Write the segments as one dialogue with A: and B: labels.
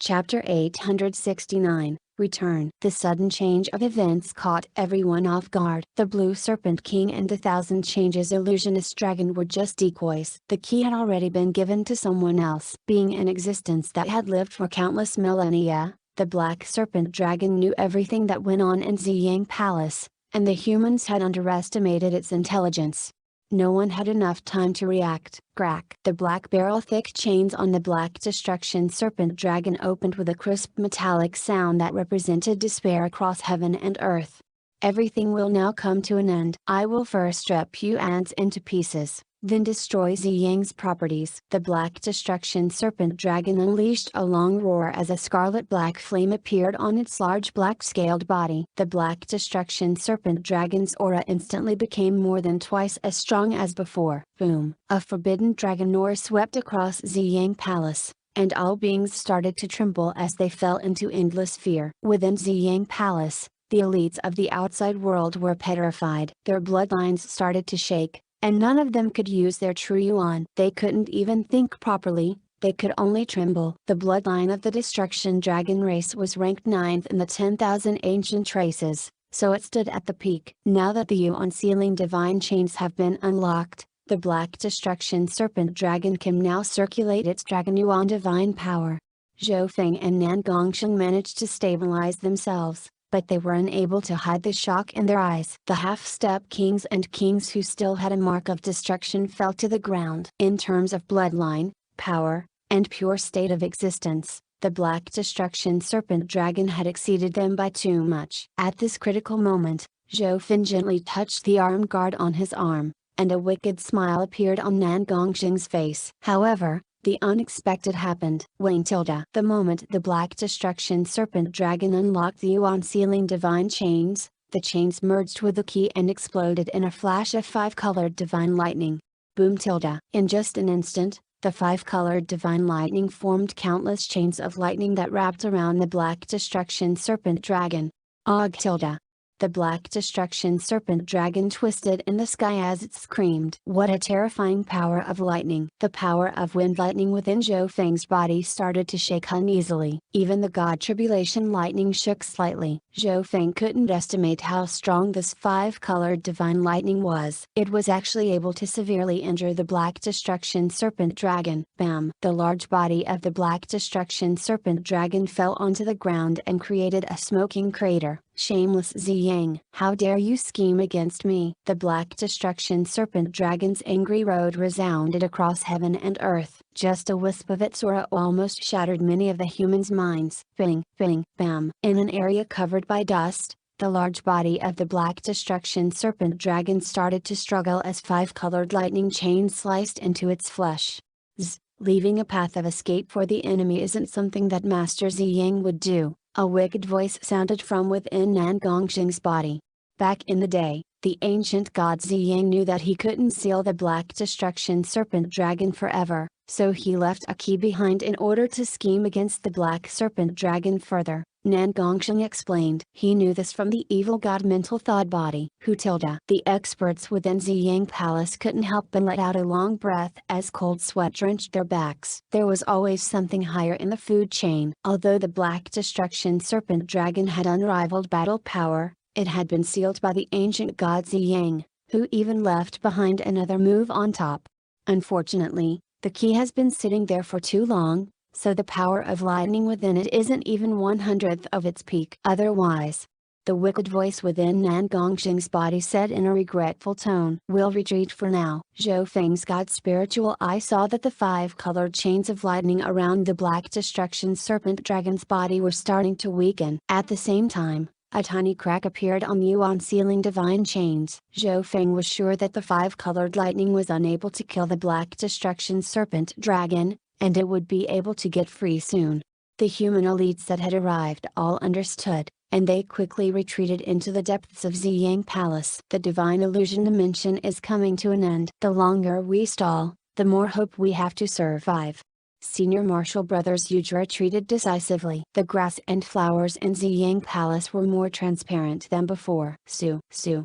A: Chapter 869, Return. The sudden change of events caught everyone off guard. The Blue Serpent King and the Thousand Changes illusionist dragon were just decoys. The key had already been given to someone else. Being an existence that had lived for countless millennia, the Black Serpent Dragon knew everything that went on in Ziyang Palace, and the humans had underestimated its intelligence. No one had enough time to react. Crack! The black barrel-thick chains on the Black Destruction Serpent Dragon opened with a crisp metallic sound that represented despair across heaven and earth. Everything will now come to an end. I will first rip you ants into pieces, then destroy Ziyang's properties. The Black Destruction Serpent Dragon unleashed a long roar as a scarlet-black flame appeared on its large black-scaled body. The Black Destruction Serpent Dragon's aura instantly became more than twice as strong as before. Boom! A forbidden dragon roar swept across Ziyang Palace, and all beings started to tremble as they fell into endless fear. Within Ziyang Palace, the elites of the outside world were petrified. Their bloodlines started to shake, and none of them could use their true yuan. They couldn't even think properly, they could only tremble. The bloodline of the Destruction Dragon race was ranked 9th in the 10,000 ancient races, so it stood at the peak. Now that the yuan sealing divine chains have been unlocked, the Black Destruction Serpent Dragon can now circulate its Dragon Yuan divine power. Zhou Feng and Nan Gongsheng managed to stabilize themselves, but they were unable to hide the shock in their eyes. The half-step kings and kings who still had a mark of destruction fell to the ground. In terms of bloodline, power, and pure state of existence, the Black Destruction Serpent Dragon had exceeded them by too much. At this critical moment, Zhou Feng gently touched the arm guard on his arm, and a wicked smile appeared on Nan Gongsheng's face. However, the unexpected happened. Wayne tilde. The moment the Black Destruction Serpent Dragon unlocked the Yuan sealing divine chains, the chains merged with the key and exploded in a flash of 5-colored divine lightning. Boom tilde. In just an instant, the 5-colored divine lightning formed countless chains of lightning that wrapped around the Black Destruction Serpent Dragon. Og tilde. The Black Destruction Serpent Dragon twisted in the sky as it screamed. What a terrifying power of lightning! The power of wind lightning within Zhou Feng's body started to shake uneasily. Even the God Tribulation lightning shook slightly. Zhou Feng couldn't estimate how strong this 5-colored divine lightning was. It was actually able to severely injure the Black Destruction Serpent Dragon. Bam! The large body of the Black Destruction Serpent Dragon fell onto the ground and created a smoking crater. Shameless Ziyang! How dare you scheme against me? The Black Destruction Serpent Dragon's angry roar resounded across heaven and earth. Just a wisp of its aura almost shattered many of the humans' minds. Bing, bing, bam! In an area covered by dust, the large body of the Black Destruction Serpent Dragon started to struggle as 5-colored lightning chains sliced into its flesh. Zzz! Leaving a path of escape for the enemy isn't something that Master Ziyang would do. A wicked voice sounded from within Nan Gongsheng's body. Back in the day, the ancient god Ziyang knew that he couldn't seal the Black Destruction Serpent Dragon forever, so he left a key behind in order to scheme against the Black Serpent Dragon further. Nan Gongsheng explained. He knew this from the evil god Mental Thought Body. Who tilde. The experts within Ziyang Palace couldn't help but let out a long breath as cold sweat drenched their backs. There was always something higher in the food chain. Although the Black Destruction Serpent Dragon had unrivaled battle power, it had been sealed by the ancient god Ziyang, who even left behind another move on top. Unfortunately, the key has been sitting there for too long, so the power of lightning within it isn't even 1/100th of its peak. Otherwise, the wicked voice within Nan Gongsheng's body said in a regretful tone. We'll retreat for now. Zhou Feng's god spiritual eye saw that the 5-colored chains of lightning around the Black Destruction Serpent Dragon's body were starting to weaken. At the same time, a tiny crack appeared on the Yuan sealing divine chains. Zhou Feng was sure that the 5-colored lightning was unable to kill the Black Destruction Serpent Dragon, and it would be able to get free soon. The human elites that had arrived all understood, and they quickly retreated into the depths of Ziyang Palace. The divine illusion dimension is coming to an end. The longer we stall, the more hope we have to survive. senior martial brothers Yuji retreated decisively. The grass and flowers in Ziyang Palace were more transparent than before. Su. The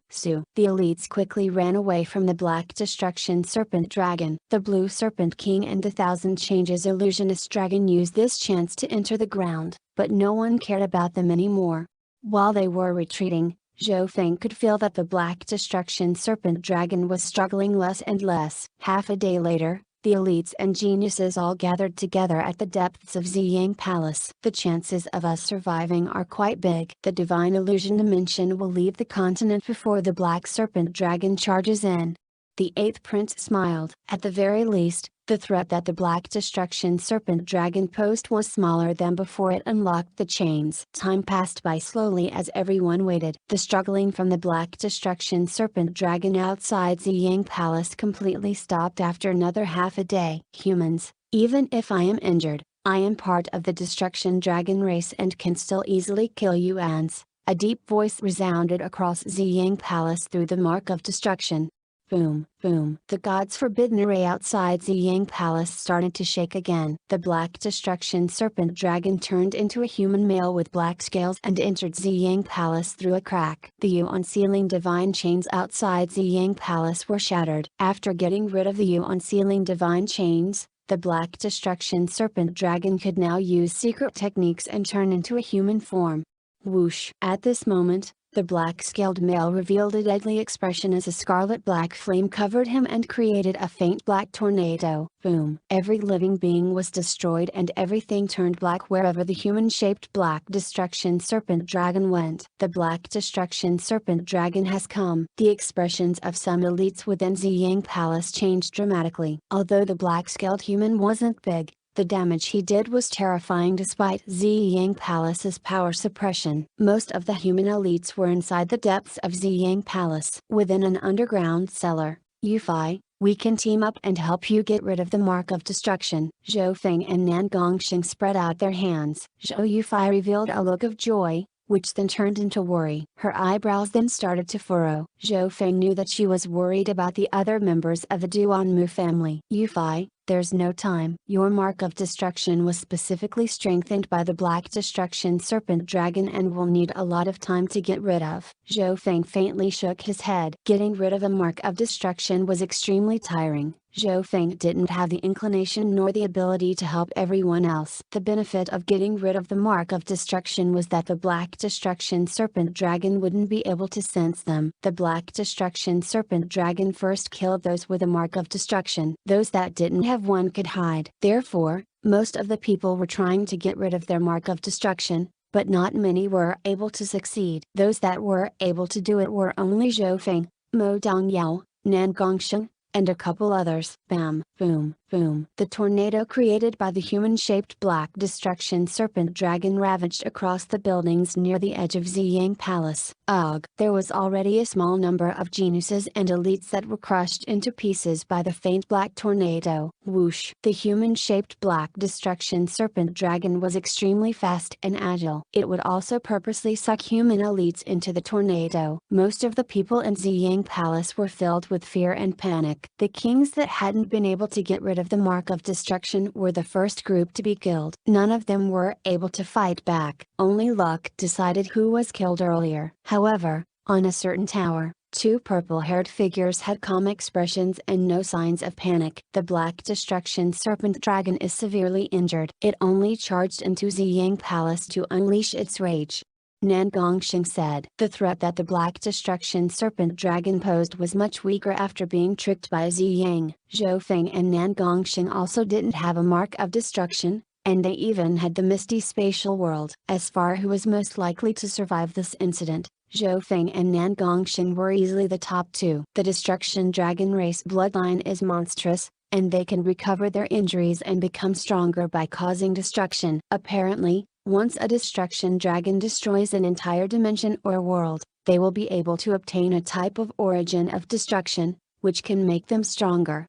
A: elites quickly ran away from the Black Destruction Serpent Dragon. The Blue Serpent King and the Thousand Changes Illusionist Dragon used this chance to enter the ground, but no one cared about them anymore. While they were retreating, Zhou Feng could feel that the Black Destruction Serpent Dragon was struggling less and less. Half a day later, the elites and geniuses all gathered together at the depths of Ziyang Palace. The chances of us surviving are quite big. The Divine Illusion Dimension will leave the continent before the Black Serpent Dragon charges in. The 8th Prince smiled. At the very least, the threat that the Black Destruction Serpent Dragon posed was smaller than before it unlocked the chains. Time passed by slowly as everyone waited. The struggling from the Black Destruction Serpent Dragon outside Ziyang Palace completely stopped after another half a day. Humans, even if I am injured, I am part of the Destruction Dragon race and can still easily kill you ants. A deep voice resounded across Ziyang Palace through the Mark of Destruction. Boom, boom. The god's forbidden array outside Ziyang Palace started to shake again. The Black Destruction Serpent Dragon turned into a human male with black scales and entered Ziyang Palace through a crack. The Yuan-sealing divine chains outside Ziyang Palace were shattered. After getting rid of the Yuan-sealing divine chains, the Black Destruction Serpent Dragon could now use secret techniques and turn into a human form. Whoosh! At this moment, the black-scaled male revealed a deadly expression as a scarlet-black flame covered him and created a faint black tornado. Boom! Every living being was destroyed and everything turned black wherever the human-shaped Black Destruction Serpent Dragon went. The Black Destruction Serpent Dragon has come. The expressions of some elites within Ziyang Palace changed dramatically. Although the black-scaled human wasn't big, the damage he did was terrifying despite Ziyang Palace's power suppression. Most of the human elites were inside the depths of Ziyang Palace. Within an underground cellar, Yufei, we can team up and help you get rid of the Mark of Destruction. Zhou Feng and Nan Gongxing spread out their hands. Zhou Yufei revealed a look of joy, which then turned into worry. Her eyebrows then started to furrow. Zhou Feng knew that she was worried about the other members of the Duanmu family. Yufei, there's no time. Your Mark of Destruction was specifically strengthened by the Black Destruction Serpent Dragon and will need a lot of time to get rid of. Zhou Feng faintly shook his head. Getting rid of a Mark of Destruction was extremely tiring. Zhou Feng didn't have the inclination nor the ability to help everyone else. The benefit of getting rid of the Mark of Destruction was that the Black Destruction Serpent Dragon wouldn't be able to sense them. The Black Destruction Serpent Dragon first killed those with a Mark of Destruction. Those that didn't have one could hide. Therefore, most of the people were trying to get rid of their Mark of Destruction, but not many were able to succeed. Those that were able to do it were only Zhou Feng, Mo Dongyao, Nan Gongxing, and a couple others. Bam, boom, boom. The tornado created by the human-shaped Black Destruction Serpent Dragon ravaged across the buildings near the edge of Ziyang Palace. Ugh! There was already a small number of geniuses and elites that were crushed into pieces by the faint black tornado. Whoosh! The human-shaped Black Destruction Serpent Dragon was extremely fast and agile. It would also purposely suck human elites into the tornado. Most of the people in Ziyang Palace were filled with fear and panic. The kings that hadn't been able to get rid of the Mark of Destruction were the first group to be killed. None of them were able to fight back. Only luck decided who was killed earlier. However, on a certain tower, two purple-haired figures had calm expressions and no signs of panic. The Black Destruction Serpent Dragon is severely injured. It only charged into Ziyang Palace to unleash its rage. Nan Gongxing said. The threat that the Black Destruction Serpent Dragon posed was much weaker after being tricked by Ziyang. Zhou Feng and Nan Gongxing also didn't have a Mark of Destruction, and they even had the Misty Spatial World. As far who was most likely to survive this incident, Zhou Feng and Nan Gongxing were easily the top two. The Destruction Dragon race bloodline is monstrous, and they can recover their injuries and become stronger by causing destruction. Apparently, once a Destruction Dragon destroys an entire dimension or world, they will be able to obtain a type of origin of destruction, which can make them stronger.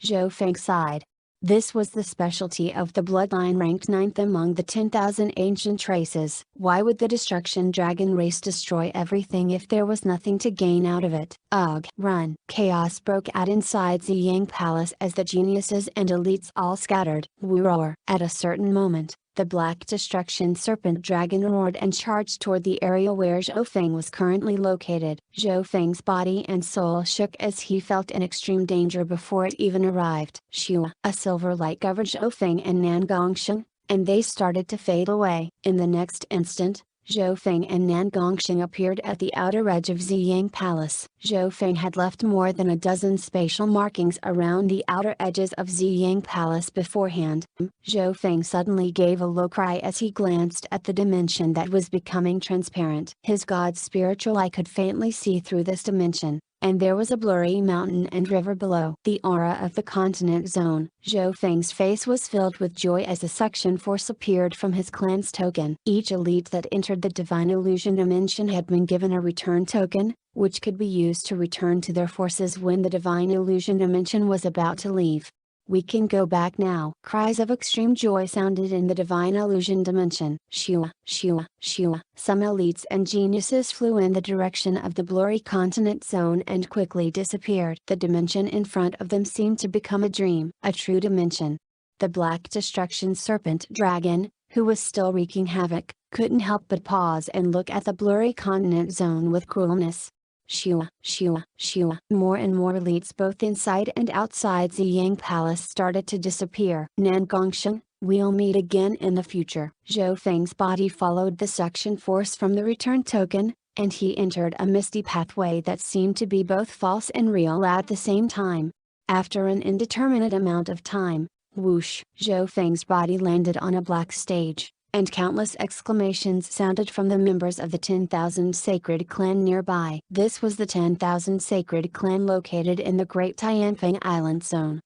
A: Zhou Feng sighed. This was the specialty of the bloodline ranked ninth among the 10,000 ancient races. Why would the destruction dragon race destroy everything if there was nothing to gain out of it? Ugh! Run! Chaos broke out inside Ziyang Palace as the geniuses and elites all scattered. Roar! At a certain moment, the black destruction serpent dragon roared and charged toward the area where Zhou Feng was currently located. Zhou Feng's body and soul shook as he felt in extreme danger before it even arrived. Shua! A silver light covered Zhou Feng and Nan Gongsheng, and they started to fade away. In the next instant, Zhou Feng and Nan Gongsheng appeared at the outer edge of Ziyang Palace. Zhou Feng had left more than a dozen spatial markings around the outer edges of Ziyang Palace beforehand. Zhou Feng suddenly gave a low cry as he glanced at the dimension that was becoming transparent. His god's spiritual eye could faintly see through this dimension, and there was a blurry mountain and river below. The aura of the continent zone. Zhou Feng's face was filled with joy as a suction force appeared from his clan's token. Each elite that entered the divine illusion dimension had been given a return token, which could be used to return to their forces when the divine illusion dimension was about to leave. We can go back now. Cries of extreme joy sounded in the divine illusion dimension. Shua, shua, shua. Some elites and geniuses flew in the direction of the blurry continent zone and quickly disappeared. The dimension in front of them seemed to become a dream, a true dimension. The black destruction serpent dragon, who was still wreaking havoc, couldn't help but pause and look at the blurry continent zone with cruelness. Shua, shua, shua. More and more elites both inside and outside Ziyang Palace started to disappear. Nan Gongsheng, we'll meet again in the future. Zhou Feng's body followed the suction force from the return token, and he entered a misty pathway that seemed to be both false and real at the same time. After an indeterminate amount of time, whoosh! Zhou Feng's body landed on a black stage, and countless exclamations sounded from the members of the 10,000 Sacred Clan nearby. This was the 10,000 Sacred Clan located in the Great Tianfeng Island Zone.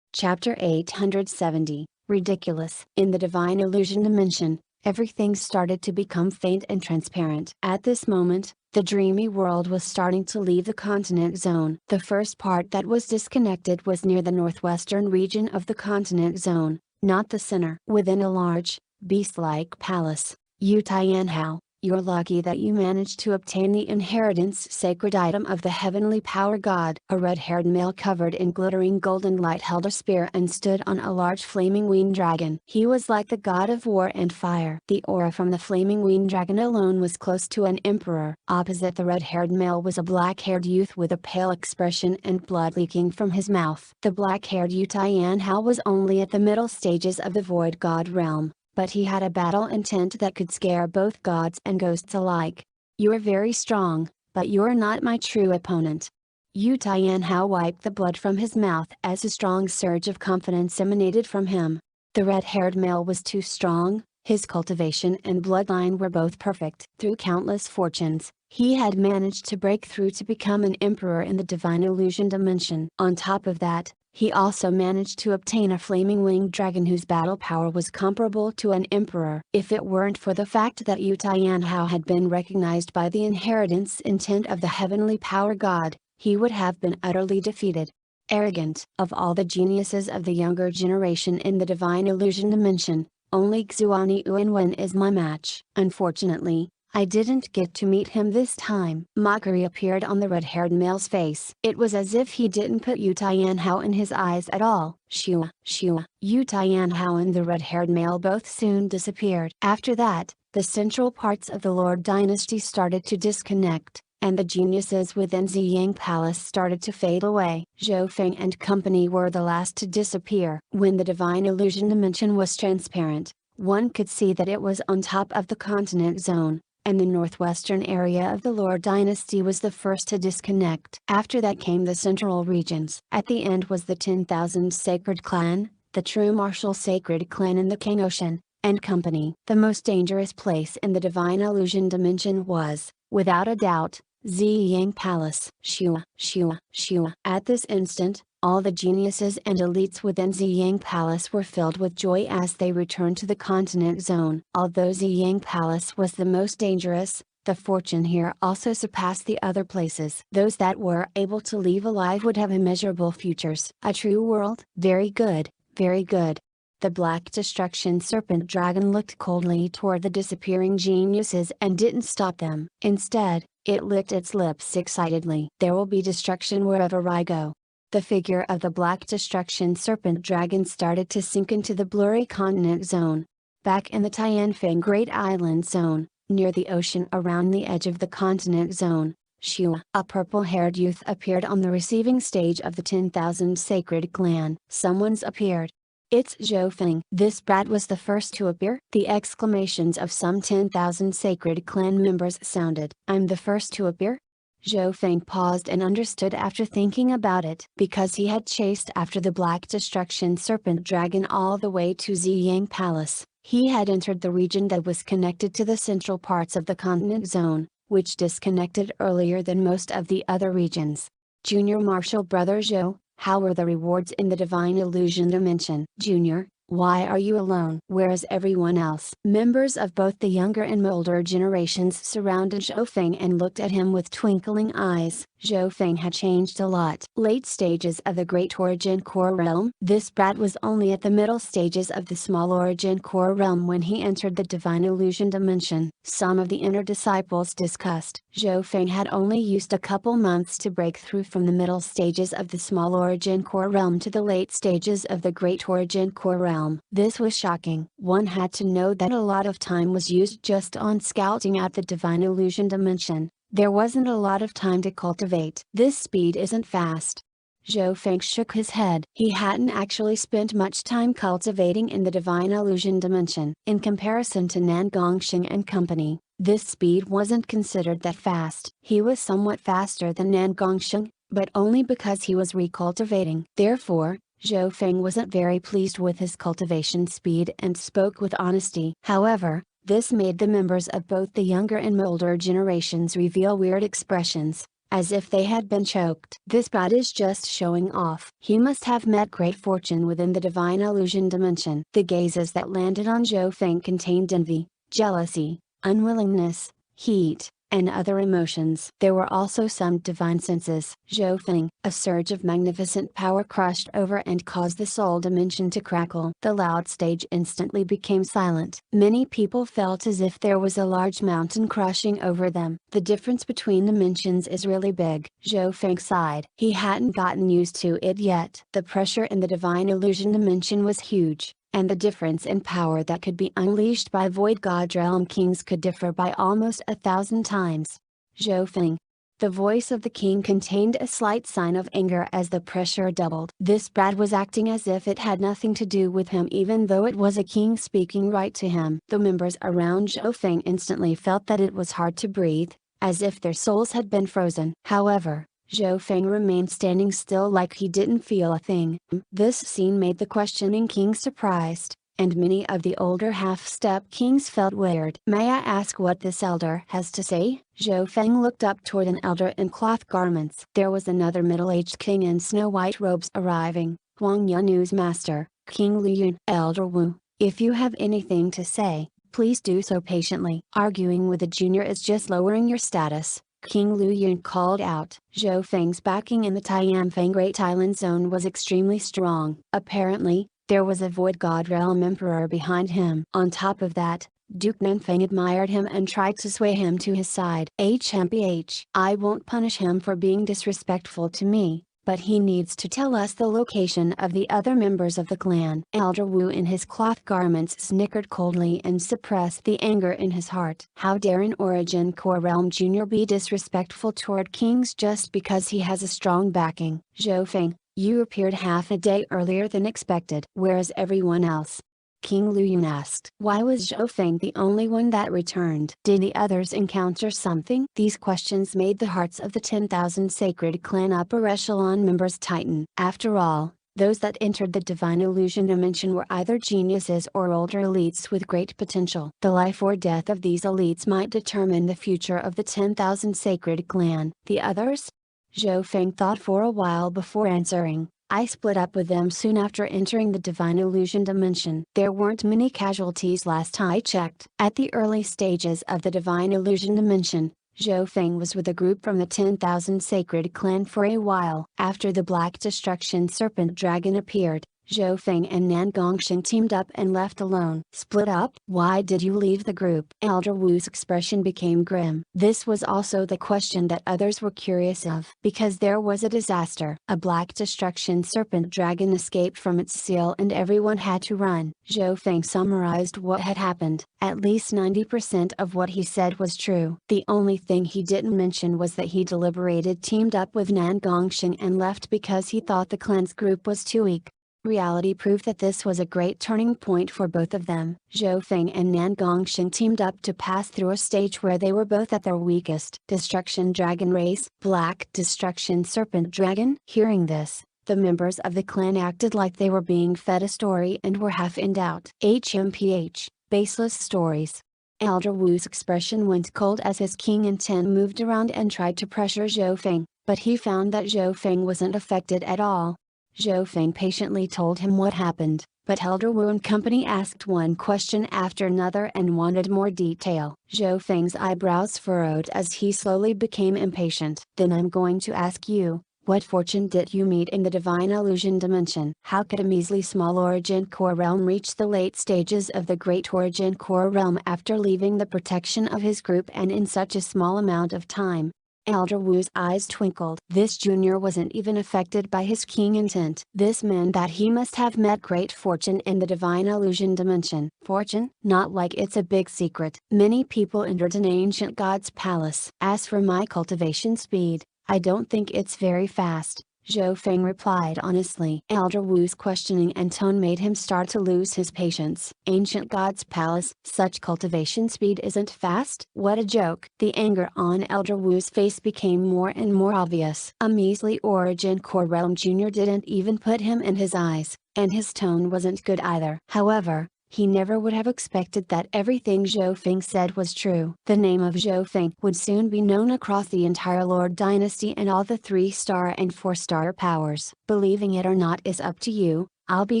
A: Chapter 870, Ridiculous. In the Divine Illusion Dimension, everything started to become faint and transparent. At this moment, the dreamy world was starting to leave the continent zone. The first part that was disconnected was near the northwestern region of the continent zone, not the center. Within a large, beast-like palace, Yu Tianhao, you're lucky that you managed to obtain the inheritance sacred item of the heavenly power god. A red-haired male covered in glittering golden light held a spear and stood on a large flaming winged dragon. He was like the god of war and fire. The aura from the flaming winged dragon alone was close to an emperor. Opposite the red-haired male was a black-haired youth with a pale expression and blood leaking from his mouth. The black-haired Yu Tianhao was only at the middle stages of the void god realm, but he had a battle intent that could scare both gods and ghosts alike. You're very strong, but you're not my true opponent. Yu Tianhao wiped the blood from his mouth as a strong surge of confidence emanated from him. The red-haired male was too strong, his cultivation and bloodline were both perfect. Through countless fortunes, he had managed to break through to become an emperor in the divine illusion dimension. On top of that, he also managed to obtain a flaming winged dragon whose battle power was comparable to an emperor. If it weren't for the fact that Yu Tianhao had been recognized by the inheritance intent of the heavenly power god, he would have been utterly defeated. Arrogant. Of all the geniuses of the younger generation in the divine illusion dimension, only Xuani Uinwen is my match. Unfortunately, I didn't get to meet him this time. Mockery appeared on the red-haired male's face. It was as if he didn't put Yu Tianhao in his eyes at all. Shua, shua. Yu Tianhao and the red-haired male both soon disappeared. After that, the central parts of the Lord dynasty started to disconnect, and the geniuses within Ziyang Palace started to fade away. Zhou Feng and company were the last to disappear. When the divine illusion dimension was transparent, one could see that it was on top of the continent zone, and the northwestern area of the Lord dynasty was the first to disconnect. After that came the central regions. At the end was the 10,000 Sacred Clan, the true martial Sacred Clan in the King Ocean, and company. The most dangerous place in the divine illusion dimension was, without a doubt, Ziyang Palace. Shua, shua, shua. At this instant, all the geniuses and elites within Ziyang Palace were filled with joy as they returned to the continent zone. Although Ziyang Palace was the most dangerous, The fortune here also surpassed the other places. Those that were able to leave alive would have immeasurable futures. A true world? Very good, very good. The Black Destruction Serpent Dragon looked coldly toward the disappearing geniuses and didn't stop them. Instead, it licked its lips excitedly. There will be destruction wherever I go. The figure of the Black Destruction Serpent Dragon started to sink into the blurry continent zone. Back in the Tianfeng Great Island Zone, near the ocean around the edge of the continent zone, Shua, a purple-haired youth, appeared on the receiving stage of the 10,000 Sacred Clan. Someone's appeared. It's Zhou Feng. This brat was the first to appear. The exclamations of some 10,000 Sacred Clan members sounded. I'm the first to appear? Zhou Feng paused and understood after thinking about it. Because he had chased after the Black Destruction Serpent Dragon all the way to Ziyang Palace, he had entered the region that was connected to the central parts of the continent zone, which disconnected earlier than most of the other regions. Junior Martial Brother Zhou, how were the rewards in the Divine Illusion Dimension? Junior, why are you alone? Where is everyone else? Members of both the younger and older generations surrounded Zhou Feng and looked at him with twinkling eyes. Zhou Feng had changed a lot. Late stages of the Great Origin Core Realm. This brat was only at the middle stages of the Small Origin Core Realm when he entered the Divine Illusion Dimension. Some of the inner disciples discussed. Zhou Feng had only used a couple months to break through from the middle stages of the Small Origin Core Realm to the late stages of the Great Origin Core Realm. This was shocking. One had to know that a lot of time was used just on scouting out the Divine Illusion Dimension. There wasn't a lot of time to cultivate. This speed isn't fast. Zhou Feng shook his head. He hadn't actually spent much time cultivating in the Divine Illusion Dimension. In comparison to Nan Gongsheng and company, this speed wasn't considered that fast. He was somewhat faster than Nan Gongsheng, but only because he was recultivating. Therefore, Zhou Feng wasn't very pleased with his cultivation speed and spoke with honesty. However, this made the members of both the younger and older generations reveal weird expressions, as if they had been choked. This brat is just showing off. He must have met great fortune within the Divine Illusion Dimension. The gazes that landed on Zhou Feng contained envy, jealousy, unwillingness, heat, and other emotions. There were also some divine senses. Zhou Feng, a surge of magnificent power crushed over and caused the soul dimension to crackle. The loud stage instantly became silent. Many people felt as if there was a large mountain crushing over them. The difference between dimensions is really big. Zhou Feng sighed. He hadn't gotten used to it yet. The pressure in the Divine Illusion Dimension was huge, and the difference in power that could be unleashed by Void God Realm Kings could differ by almost 1,000 times. Zhou Feng. The voice of the king contained a slight sign of anger as the pressure doubled. This brat was acting as if it had nothing to do with him even though it was a king speaking right to him. The members around Zhou Feng instantly felt that it was hard to breathe, as if their souls had been frozen. However, Zhou Feng remained standing still like he didn't feel a thing. This scene made the questioning king surprised, and many of the older half-step kings felt weird. May I ask what this elder has to say? Zhou Feng looked up toward an elder in cloth garments. There was another middle-aged king in snow-white robes arriving, Huang Yunu's master, King Lu Yun. Elder Wu, if you have anything to say, please do so patiently. Arguing with a junior is just lowering your status, King Lu Yun called out. Zhou Feng's backing in the Tianfeng Great Island Zone was extremely strong. Apparently, there was a Void God Realm Emperor behind him. On top of that, Duke Nanfeng admired him and tried to sway him to his side. HMPH. I won't punish him for being disrespectful to me, but he needs to tell us the location of the other members of the clan. Elder Wu in his cloth garments snickered coldly and suppressed the anger in his heart. How dare an Origin Core Realm Junior be disrespectful toward kings just because he has a strong backing? Zhou Feng, you appeared half a day earlier than expected. Where is everyone else? King Lu Yun asked. Why was Zhou Feng the only one that returned? Did the others encounter something? These questions made the hearts of the 10,000 Sacred Clan upper echelon members tighten. After all, those that entered the Divine Illusion Dimension were either geniuses or older elites with great potential. The life or death of these elites might determine the future of the 10,000 Sacred Clan. The others? Zhou Feng thought for a while before answering. I split up with them soon after entering the Divine Illusion dimension. There weren't many casualties last I checked. At the early stages of the Divine Illusion dimension, Zhou Feng was with a group from the 10,000 Sacred Clan for a while. After the Black Destruction Serpent Dragon appeared, Zhou Feng and Nan Gongsheng teamed up and left alone. Split up? Why did you leave the group? Elder Wu's expression became grim. This was also the question that others were curious of. Because there was a disaster. A Black Destruction Serpent Dragon escaped from its seal and everyone had to run. Zhou Feng summarized what had happened. At least 90% of what he said was true. The only thing he didn't mention was that he deliberated teamed up with Nan Gongsheng and left because he thought the clan's group was too weak. Reality proved that this was a great turning point for both of them. Zhou Feng and Nan Gongsheng teamed up to pass through a stage where they were both at their weakest. Destruction Dragon Race, Black Destruction Serpent Dragon. Hearing this, the members of the clan acted like they were being fed a story and were half in doubt. HMPH, baseless stories. Elder Wu's expression went cold as his King and Ten moved around and tried to pressure Zhou Feng, but he found that Zhou Feng wasn't affected at all. Zhou Feng patiently told him what happened, but Elder Wu and company asked one question after another and wanted more detail. Zhou Feng's eyebrows furrowed as he slowly became impatient. Then I'm going to ask you, what fortune did you meet in the Divine Illusion dimension? How could a measly small Origin Core realm reach the late stages of the Great Origin Core realm after leaving the protection of his group and in such a small amount of time? Elder Wu's eyes twinkled. This junior wasn't even affected by his King intent. This meant that he must have met great fortune in the Divine Illusion dimension. Fortune? Not like it's a big secret. Many people entered an ancient god's palace. As for my cultivation speed, I don't think it's very fast, Zhou Feng replied honestly. Elder Wu's questioning and tone made him start to lose his patience. Ancient God's Palace, such cultivation speed isn't fast? What a joke. The anger on Elder Wu's face became more and more obvious. A measly Origin Core Realm Junior didn't even put him in his eyes, and his tone wasn't good either. However, he never would have expected that everything Zhou Feng said was true. The name of Zhou Feng would soon be known across the entire Lord Dynasty and all the 3-star and 4-star powers. Believing it or not is up to you, I'll be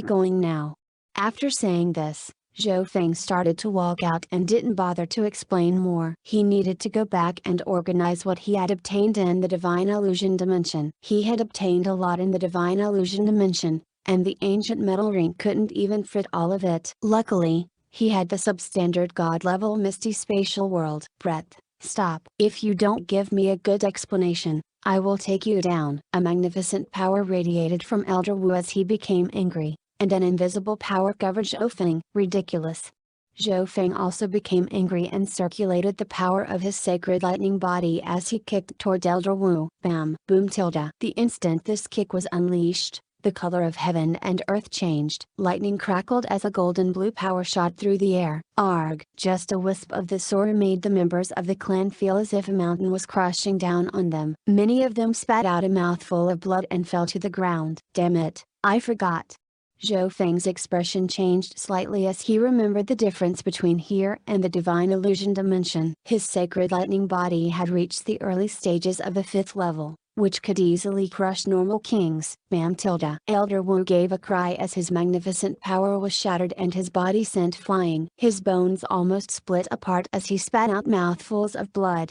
A: going now. After saying this, Zhou Feng started to walk out and didn't bother to explain more. He needed to go back and organize what he had obtained in the Divine Illusion dimension. He had obtained a lot in the Divine Illusion dimension, and the ancient metal ring couldn't even fit all of it. Luckily, he had the substandard god-level Misty Spatial World. Breath, stop. If you don't give me a good explanation, I will take you down. A magnificent power radiated from Elder Wu as he became angry, and an invisible power covered Zhou Feng. Ridiculous. Zhou Feng also became angry and circulated the power of his sacred lightning body as he kicked toward Elder Wu. Bam! Boom tilde. The instant this kick was unleashed, the color of heaven and earth changed. Lightning crackled as a golden blue power shot through the air. Arg! Just a wisp of the sword made the members of the clan feel as if a mountain was crushing down on them. Many of them spat out a mouthful of blood and fell to the ground. Damn it, I forgot. Zhou Feng's expression changed slightly as he remembered the difference between here and the Divine Illusion dimension. His sacred lightning body had reached the early stages of the 5th level, which could easily crush normal kings. Bam tilde. Elder Wu gave a cry as his magnificent power was shattered and his body sent flying. His bones almost split apart as he spat out mouthfuls of blood.